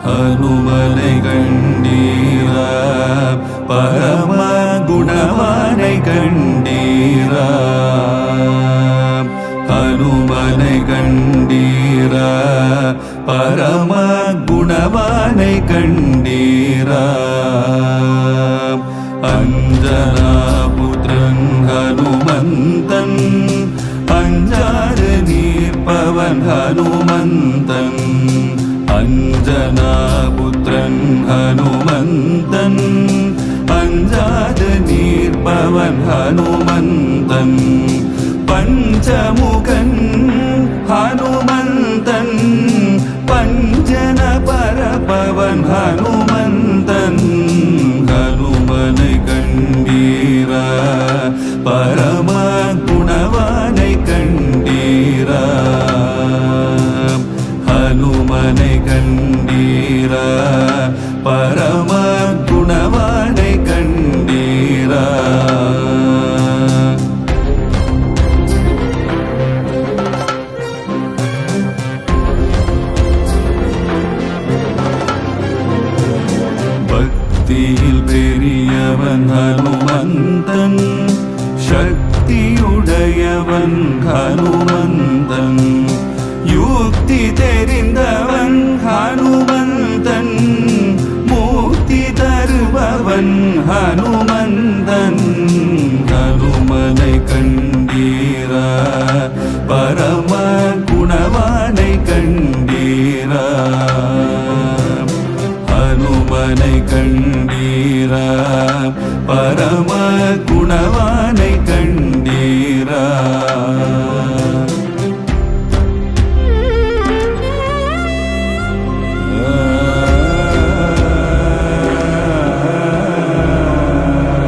हनुमनै कण्डीर परम गुणवानै कण्डीर हनुमनै कण्डीर परम गुणवानै कण्डीर अंजनापुत्रन हनुमन्तन अंजार नीर्पवन हनुमन्तन अंजनापुत्रन हनुमन्तन अंजाद नीर्पवन हनुमन्तन पंचमुखन हनुमन्तन पंजन परपवन हनुमन्तन हनुमनै कण्डीर परम गुणवानै कण्डीर हनुमनै कण्डीर परम गुणवानै कण्डीर भक्तिயில் பெரியவன் ஹனுமந்தன் சக்தியுடையவன் ஹனுமந்தன் யுக்தி தெரிந்தவன் ஹனுமந்தன் முக்தி தருபவன் ஹனுமந்தன் ஹனுமனை கண்டீர பரம குணவானை கண்டீர ஹனுமனை கண்டீர பரம